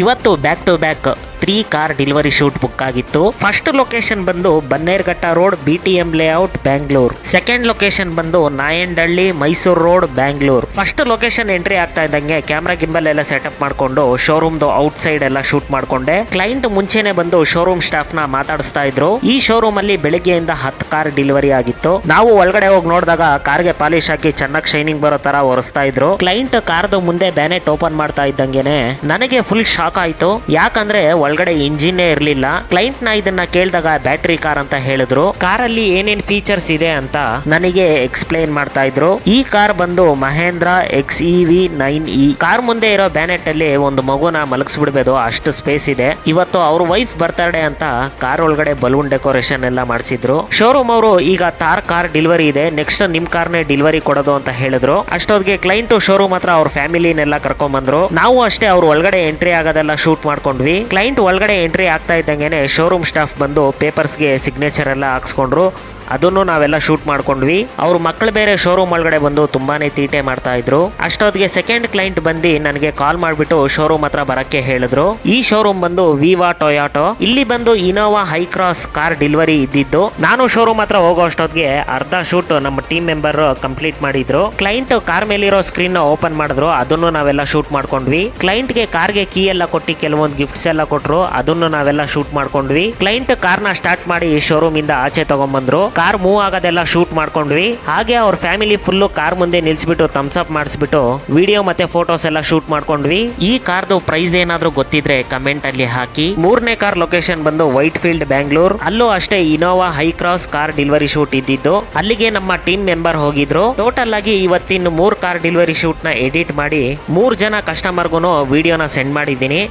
ಇವತ್ತು back to back 3 car delivery shoot book ಆಗಿತ್ತು. First location ಬಂದು Bannerghatta road, BTM layout, Bangalore. Second location ಬಂದು Nayandahalli, Mysore road, Bangalore. First location entry ಆಗ್ತಾ ಇದ್ದಂಗೆ ಕ್ಯಾಮ್ರಾ ಗಿಂಬಲ್ ಎಲ್ಲ ಸೆಟಪ್ ಮಾಡ್ಕೊಂಡು ಶೋರೂಮ್ದು ಔಟ್ ಸೈಡ್ ಎಲ್ಲ ಶೂಟ್ ಮಾಡ್ಕೊಂಡೆ. ಕ್ಲೈಂಟ್ ಮುಂಚೆನೆ ಬಂದು ಶೋರೂಮ್ ಸ್ಟಾಫ್ ನ ಮಾತಾಡಿಸ್ತಾ ಇದ್ರು. ಈ ಶೋರೂಮ್ ಅಲ್ಲಿ ಬೆಳಿಗ್ಗೆಯಿಂದ 10 ಕಾರ್ ಡೆಲಿವರಿ ಆಗಿತ್ತು. ನಾವು ಒಳಗಡೆ ಹೋಗಿ ನೋಡಿದಾಗ ಕಾರ್ಗೆ ಪಾಲಿಶ್ ಹಾಕಿ ಚೆನ್ನಾಗಿ ಶೈನಿಂಗ್ ಬರೋ ತರ ಒರೆಸ್ತಾ ಇದ್ರು. ಕ್ಲೈಂಟ್ ಕಾರ್ದು ಮುಂದೆ ಬ್ಯಾನೆಟ್ ಓಪನ್ ಮಾಡ್ತಾ ಇದ್ದಂಗೆನೆ ನನಗೆ ಫುಲ್ ಶಾಕ್ ಆಯ್ತು. ಯಾಕಂದ್ರೆ ಒಳಗಡೆ ಇಂಜಿನ್ ಇರ್ಲಿಲ್ಲ. ಕ್ಲೈಂಟ್ ನ ಇದನ್ನ ಕೇಳಿದಾಗ ಬ್ಯಾಟರಿ ಕಾರ್ ಅಂತ ಹೇಳಿದ್ರು. ಕಾರಲ್ಲಿ ಏನೇನ್ ಫೀಚರ್ಸ್ ಇದೆ ಅಂತ ನನಗೆ ಎಕ್ಸ್ಪ್ಲೈನ್ ಮಾಡ್ತಾ ಇದ್ರು. ಈ ಕಾರ್ ಬಂದು ಮಹೇಂದ್ರ XEV 9e. ಕಾರ್ ಮುಂದೆ ಇರೋ ಬ್ಯಾನೆಟ್ ಅಲ್ಲಿ ಒಂದು ಮಗುನ ಮಲಗಿಸ್ಬಿಡ್ಬೋದು, ಅಷ್ಟು ಸ್ಪೇಸ್ ಇದೆ. ಇವತ್ತು ಅವ್ರ ವೈಫ್ ಬರ್ತಡೇ ಅಂತ ಕಾರ್ ಒಳಗಡೆ ಬಲೂನ್ ಡೆಕೋರೇಷನ್ ಎಲ್ಲ ಮಾಡಿಸಿದ್ರು. ಶೋರೂಮ್ ಅವರು ಈಗ ತಾರ್ ಕಾರ್ ಡೆಲಿವರಿ ಇದೆ, ನೆಕ್ಸ್ಟ್ ನಿಮ್ ಕಾರ್ನೇ ಡೆಲಿವರಿ ಕೊಡೋದು ಅಂತ ಹೇಳಿದ್ರು. ಅಷ್ಟೊತ್ತಿಗೆ ಕ್ಲೈಂಟ್ ಶೋರೂಮ್ ಹತ್ರ ಅವ್ರ ಫ್ಯಾಮಿಲಿನೆಲ್ಲ ಕರ್ಕೊಂಡ್ ಬಂದ್ರು. ನಾವು ಅಷ್ಟೇ ಅವ್ರ ಒಳಗಡೆ ಎಂಟ್ರಿ ಆಗೋದೆಲ್ಲ ಶೂಟ್ ಮಾಡ್ಕೊಂಡ್ವಿ. ಕ್ಲೈಂಟ್ ಒಳಗಡೆ ಎಂಟ್ರಿ ಆಗ್ತಾ ಇದ್ದಂಗೆನೆ ಶೋರೂಮ್ ಸ್ಟಾಫ್ ಬಂದು ಪೇಪರ್ಸ್ಗೆ ಸಿಗ್ನೇಚರ್ ಎಲ್ಲ ಹಾಕ್ಸ್ಕೊಂಡ್ರು. ಅದನ್ನು ನಾವೆಲ್ಲ ಶೂಟ್ ಮಾಡ್ಕೊಂಡ್ವಿ. ಅವ್ರ ಮಕ್ಕಳು ಬೇರೆ ಶೋರೂಮ್ ಒಳಗಡೆ ಬಂದು ತುಂಬಾನೇ ತೀಟೆ ಮಾಡ್ತಾ ಇದ್ರು. ಅಷ್ಟೊತ್ತಿಗೆ ಸೆಕೆಂಡ್ ಕ್ಲೈಂಟ್ ಬಂದು ನನಗೆ ಕಾಲ್ ಮಾಡ್ಬಿಟ್ಟು ಶೋರೂಮ್ ಹತ್ರ ಬರಕ್ಕೆ ಹೇಳಿದ್ರು. ಈ ಶೋರೂಮ್ ಬಂದು ವಿವಾ ಟೊಯಾಟೋ. ಇಲ್ಲಿ ಬಂದು Innova high cross car delivery ಇದ್ದಿದ್ದು. ನಾನು ಶೋರೂಮ್ ಹತ್ರ ಹೋಗೋ ಅಷ್ಟೊತ್ತಿಗೆ ಅರ್ಧ ಶೂಟ್ ನಮ್ಮ ಟೀಮ್ ಮೆಂಬರ್ ಕಂಪ್ಲೀಟ್ ಮಾಡಿದ್ರು. ಕ್ಲೈಂಟ್ ಕಾರ್ ಮೇಲಿರೋ ಸ್ಕ್ರೀನ್ ಓಪನ್ ಮಾಡಿದ್ರು, ಅದನ್ನು ನಾವೆಲ್ಲ ಶೂಟ್ ಮಾಡ್ಕೊಂಡ್ವಿ. ಕ್ಲೈಂಟ್ಗೆ ಕಾರ್ಗೆ ಕೀ ಎಲ್ಲ ಕೊಟ್ಟು ಕೆಲವೊಂದು ಗಿಫ್ಟ್ಸ್ ಎಲ್ಲ ಕೊಟ್ರು, ಅದನ್ನು ನಾವೆಲ್ಲ ಶೂಟ್ ಮಾಡ್ಕೊಂಡ್ವಿ. ಕ್ಲೈಂಟ್ ಕಾರ್ನ ಸ್ಟಾರ್ಟ್ ಮಾಡಿ ಶೋರೂಮ್ ಇಂದ ಆಚೆ ತಗೊಂಡ್ಬಂದ್ರು. ಕಾರ್ ಮೂವ್ ಆಗೋದೆಲ್ಲ ಶೂಟ್ ಮಾಡ್ಕೊಂಡ್ವಿ. ಹಾಗೆ ಅವ್ರ ಫ್ಯಾಮಿಲಿ ಫುಲ್ಲು ಕಾರ್ ಮುಂದೆ ನಿಲ್ಸ್ಬಿಟ್ಟು ಥಮ್ಸ್ ಅಪ್ ಮಾಡಿಸ್ಬಿಟ್ಟು ವಿಡಿಯೋ ಮತ್ತೆ ಫೋಟೋಸ್ ಎಲ್ಲ ಶೂಟ್ ಮಾಡ್ಕೊಂಡ್ವಿ. ಈ ಕಾರ್ದು ಪ್ರೈಸ್ ಏನಾದ್ರೂ ಗೊತ್ತಿದ್ರೆ ಕಮೆಂಟ್ ಅಲ್ಲಿ ಹಾಕಿ. ಮೂರನೇ ಕಾರ್ ಲೊಕೇಶನ್ ಬಂದು ವೈಟ್ ಫೀಲ್ಡ್, ಬ್ಯಾಂಗ್ಳೂರ್. ಅಲ್ಲೂ ಅಷ್ಟೇ Innova high cross car delivery shoot ಇದ್ದಿದ್ದು. ಅಲ್ಲಿಗೆ ನಮ್ಮ ಟೀಮ್ ಮೆಂಬರ್ ಹೋಗಿದ್ರು. ಟೋಟಲ್ ಆಗಿ ಇವತ್ತಿನ 3 ಕಾರ್ ಡೆಲಿವರಿ ಶೂಟ್ ನ ಎಡಿಟ್ ಮಾಡಿ 3 ಜನ ಕಸ್ಟಮರ್ಗೂ ವಿಡಿಯೋನ ಸೆಂಡ್ ಮಾಡಿದ್ದೀನಿ.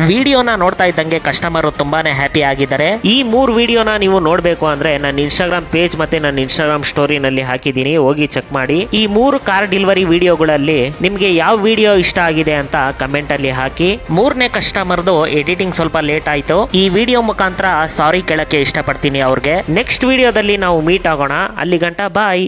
ವಿಡಿಯೋನ ನೋಡ್ತಾ ಇದ್ದಂಗೆ ಕಸ್ಟಮರ್ ತುಂಬಾನೇ ಹ್ಯಾಪಿ ಆಗಿದ್ದಾರೆ. ಈ 3 ವಿಡಿಯೋನ ನೀವು ನೋಡ್ಬೇಕು ಅಂದ್ರೆ ನನ್ನ ಇನ್ಸ್ಟಾಗ್ರಾಮ್ ಪೇಜ್ ಮತ್ತೆ ನನ್ನ ಇನ್ಸ್ಟಾಗ್ರಾಮ್ ಸ್ಟೋರಿನಲ್ಲಿ ಹಾಕಿದ್ದೀನಿ, ಹೋಗಿ ಚೆಕ್ ಮಾಡಿ. ಈ 3 ಕಾರ್ ಡೆಲಿವರಿ ವಿಡಿಯೋಗಳಲ್ಲಿ ನಿಮ್ಗೆ ಯಾವ ವಿಡಿಯೋ ಇಷ್ಟ ಆಗಿದೆ ಅಂತ ಕಮೆಂಟ್ ಅಲ್ಲಿ ಹಾಕಿ. 3ನೇ ಕಸ್ಟಮರ್ದು ಎಡಿಟಿಂಗ್ ಸ್ವಲ್ಪ ಲೇಟ್ ಆಯ್ತು. ಈ ವಿಡಿಯೋ ಮುಖಾಂತರ ಸಾರಿ ಕೇಳಕ್ಕೆ ಇಷ್ಟಪಡ್ತೀನಿ ಅವ್ರಿಗೆ. ನೆಕ್ಸ್ಟ್ ವಿಡಿಯೋದಲ್ಲಿ ನಾವು ಮೀಟ್ ಆಗೋಣ. ಅಲ್ಲಿ ಗಂಟ ಬಾಯ್.